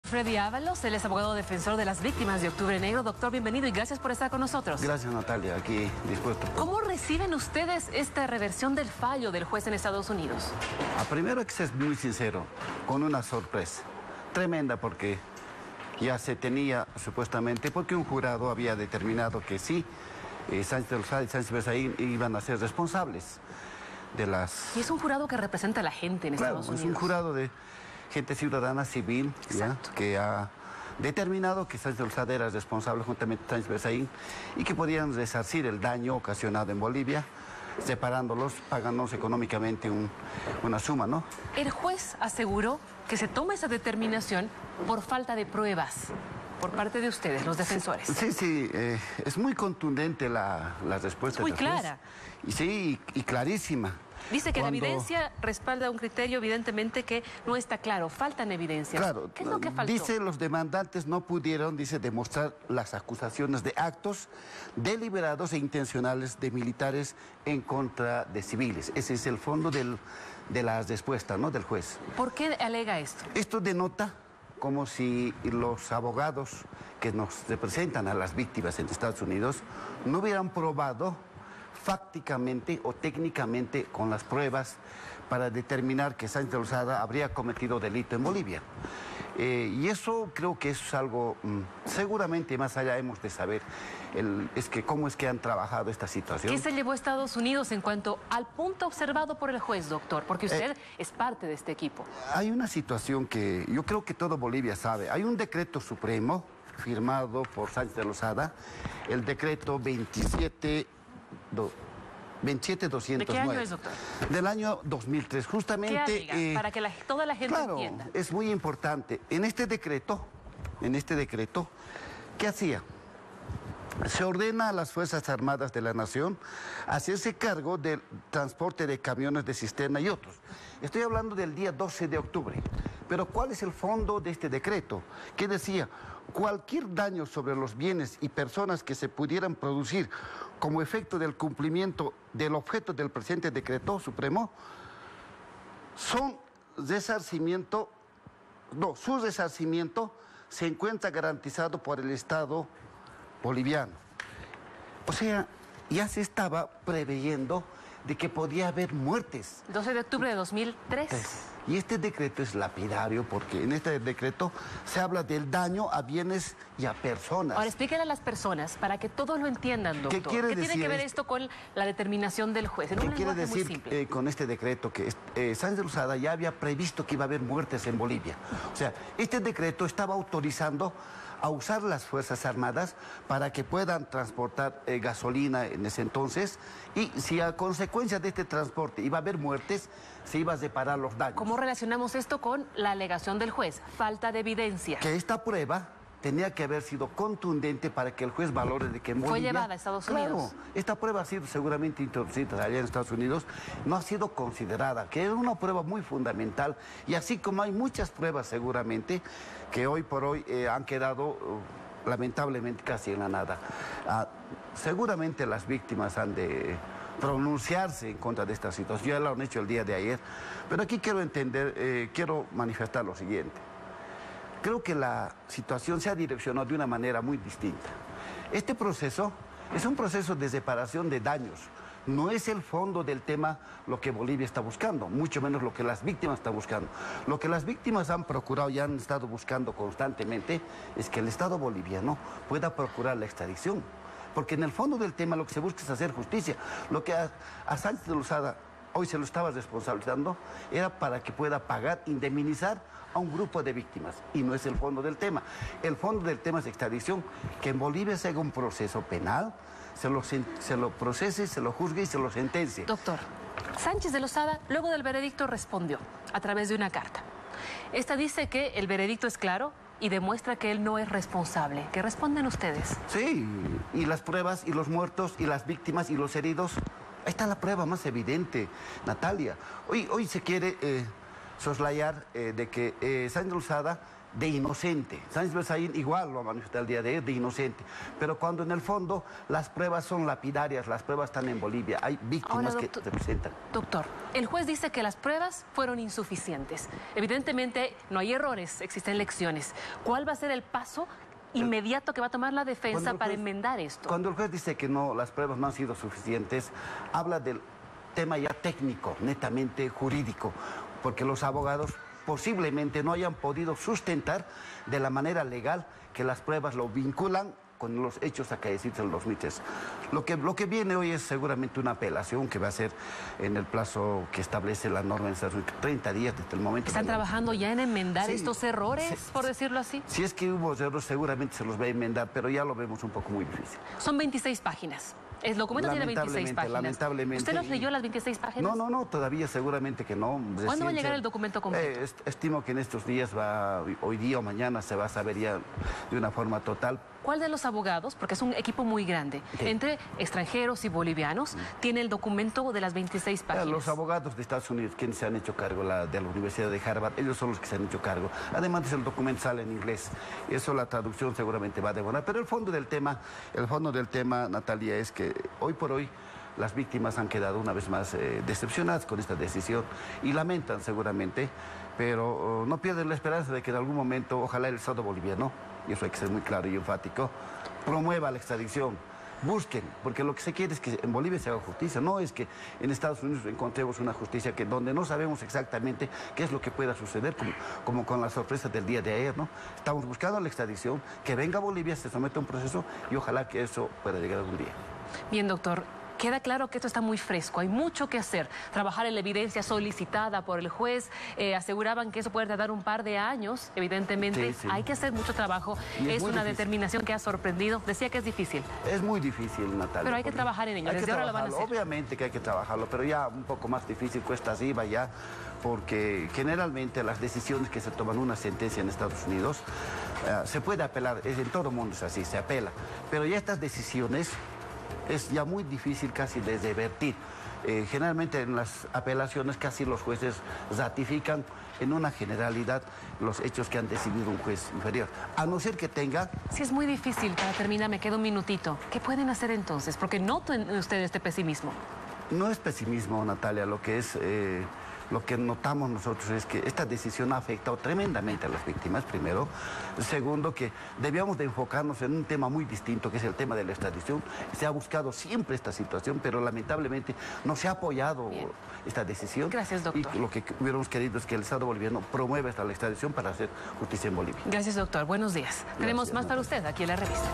Freddy Ábalos, él es abogado defensor de las víctimas de Octubre Negro. Doctor, bienvenido y gracias por estar con nosotros. Gracias, Natalia, aquí dispuesto. ¿Cómo reciben ustedes esta reversión del fallo del juez en Estados Unidos? Primero hay que ser muy sincero, con una sorpresa tremenda, porque ya se tenía supuestamente, porque un jurado había determinado que sí, Sánchez de Lozada y Sánchez Besaín iban a ser responsables de las... Y es un jurado que representa a la gente en Estados Unidos. Es un jurado de gente ciudadana civil, ¿ya? Que ha determinado que Sánchez de Lozada era responsable juntamente con Sánchez Besaín y que podían resarcir el daño ocasionado en Bolivia, separándolos, pagándonos económicamente una suma, ¿no? El juez aseguró que se toma esa determinación por falta de pruebas por parte de ustedes, los defensores. Sí, es muy contundente la respuesta. Es muy clara. Y sí, y clarísima. Dice que la evidencia respalda un criterio evidentemente que no está claro, faltan evidencias. Claro, ¿qué es lo que faltó? Dice, los demandantes no pudieron, dice, demostrar las acusaciones de actos deliberados e intencionales de militares en contra de civiles. Ese es el fondo de la respuesta, ¿no?, del juez. ¿Por qué alega esto? Esto denota como si los abogados que nos representan a las víctimas en Estados Unidos no hubieran probado fácticamente o técnicamente con las pruebas para determinar que Sánchez de Lozada habría cometido delito en Bolivia. Y eso creo que es algo, seguramente más allá hemos de saber, cómo es que han trabajado esta situación. ¿Qué se llevó a Estados Unidos en cuanto al punto observado por el juez, doctor? Porque usted es parte de este equipo. Hay una situación que yo creo que todo Bolivia sabe. Hay un decreto supremo firmado por Sánchez de Lozada, el decreto 27209. ¿De qué año es, doctor? Del año 2003, justamente. ¿Qué para que toda la gente entienda? Claro, es muy importante. En este decreto, ¿qué hacía? Se ordena a las Fuerzas Armadas de la Nación hacerse cargo del transporte de camiones de cisterna y otros. Estoy hablando del día 12 de octubre. Pero ¿cuál es el fondo de este decreto? Que decía, cualquier daño sobre los bienes y personas que se pudieran producir como efecto del cumplimiento del objeto del presente decreto supremo, su resarcimiento se encuentra garantizado por el Estado boliviano. O sea, ya se estaba preveyendo de que podía haber muertes. 12 de octubre de 2003. Y este decreto es lapidario porque en este decreto se habla del daño a bienes y a personas. Ahora, explíquenle a las personas para que todos lo entiendan, doctor. ¿Qué tiene que ver esto con la determinación del juez? ¿Qué quiere decir con este decreto? Que Sánchez de Lozada ya había previsto que iba a haber muertes en Bolivia. O sea, este decreto estaba autorizando a usar las Fuerzas Armadas para que puedan transportar gasolina en ese entonces, y si a consecuencia de este transporte iba a haber muertes, se iba a separar los daños. ¿Cómo relacionamos esto con la alegación del juez? Falta de evidencia. Que esta prueba tenía que haber sido contundente para que el juez valore de que en Bolivia... Fue llevada a Estados Unidos. Claro, esta prueba ha sido seguramente introducida allá en Estados Unidos, no ha sido considerada, que es una prueba muy fundamental, y así como hay muchas pruebas seguramente que hoy por hoy han quedado lamentablemente casi en la nada. Seguramente las víctimas han de pronunciarse en contra de esta situación, ya lo han hecho el día de ayer, pero aquí quiero manifestar lo siguiente. Creo que la situación se ha direccionado de una manera muy distinta. Este proceso es un proceso de separación de daños. No es el fondo del tema lo que Bolivia está buscando, mucho menos lo que las víctimas están buscando. Lo que las víctimas han procurado y han estado buscando constantemente es que el Estado boliviano pueda procurar la extradición. Porque en el fondo del tema lo que se busca es hacer justicia. Lo que a Sánchez de Lozada hoy se lo estaba responsabilizando era para que pueda pagar, indemnizar a un grupo de víctimas. Y no es el fondo del tema. El fondo del tema es extradición, que en Bolivia se haga un proceso penal, se lo procese, se lo juzgue y se lo sentencie. Doctor, Sánchez de Lozada, luego del veredicto, respondió a través de una carta. Esta dice que el veredicto es claro y demuestra que él no es responsable. ¿Qué responden ustedes? Sí, y las pruebas, y los muertos, y las víctimas, y los heridos. Ahí está la prueba más evidente, Natalia. Hoy se quiere soslayar de que Sánchez de Lozada de inocente. Sánchez Besaín igual lo ha manifestado el día de hoy, de inocente. Pero cuando en el fondo las pruebas son lapidarias, las pruebas están en Bolivia, hay víctimas que se presentan. Doctor, el juez dice que las pruebas fueron insuficientes. Evidentemente no hay errores, existen lecciones. ¿Cuál va a ser el paso inmediato que va a tomar la defensa para enmendar esto? Cuando el juez dice que no, las pruebas no han sido suficientes, habla del tema ya técnico, netamente jurídico, porque los abogados posiblemente no hayan podido sustentar de la manera legal que las pruebas lo vinculan con los hechos acaecidos en 2003. Lo que viene hoy es seguramente una apelación que va a ser en el plazo que establece la norma en 30 días desde el momento. ¿Están trabajando ya en enmendar estos errores, por decirlo así? Si es que hubo errores, seguramente se los va a enmendar, pero ya lo vemos un poco muy difícil. Son 26 páginas. El documento tiene 26 páginas. Lamentablemente. ¿Usted los leyó las 26 páginas? No, todavía seguramente que no. ¿Cuándo va a llegar el documento completo? Estimo que en estos días hoy día o mañana se va a saber ya de una forma total. ¿Cuál de los abogados, porque es un equipo muy grande, entre extranjeros y bolivianos, tiene el documento de las 26 páginas? Los abogados de Estados Unidos, quienes se han hecho cargo de la Universidad de Harvard, ellos son los que se han hecho cargo. Además, el documento sale en inglés. Eso la traducción seguramente va a demorar. Pero el fondo del tema, Natalia, es que hoy por hoy las víctimas han quedado una vez más decepcionadas con esta decisión y lamentan seguramente, pero no pierden la esperanza de que en algún momento, ojalá el Estado boliviano, y eso hay que ser muy claro y enfático, promueva la extradición. Busquen, porque lo que se quiere es que en Bolivia se haga justicia, no es que en Estados Unidos encontremos una justicia donde no sabemos exactamente qué es lo que pueda suceder, como con la sorpresa del día de ayer, ¿no? Estamos buscando la extradición, que venga a Bolivia, se someta a un proceso y ojalá que eso pueda llegar algún día. Bien, doctor. Queda claro que esto está muy fresco, hay mucho que hacer. Trabajar en la evidencia solicitada por el juez, aseguraban que eso puede tardar un par de años, evidentemente. Sí. Hay que hacer mucho trabajo, es una determinación que ha sorprendido. Decía que es difícil. Es muy difícil, Natalia. Pero hay que trabajar en ello, desde ahora lo van a hacer. Obviamente que hay que trabajarlo, pero ya un poco más difícil, cuesta arriba ya, porque generalmente las decisiones que se toman una sentencia en Estados Unidos, se puede apelar, en todo el mundo es así, se apela, pero ya estas decisiones es ya muy difícil casi de revertir. Generalmente en las apelaciones casi los jueces ratifican en una generalidad los hechos que han decidido un juez inferior, a no ser que tenga... Si es muy difícil, para terminar, me queda un minutito. ¿Qué pueden hacer entonces? Porque noten ustedes este pesimismo. No es pesimismo, Natalia, lo que notamos nosotros es que esta decisión ha afectado tremendamente a las víctimas, primero. Segundo, que debíamos de enfocarnos en un tema muy distinto, que es el tema de la extradición. Se ha buscado siempre esta situación, pero lamentablemente no se ha apoyado esta decisión. Gracias, doctor. Y lo que hubiéramos querido es que el Estado boliviano promueva la extradición para hacer justicia en Bolivia. Gracias, doctor. Buenos días. Tenemos más para usted aquí en La Revista.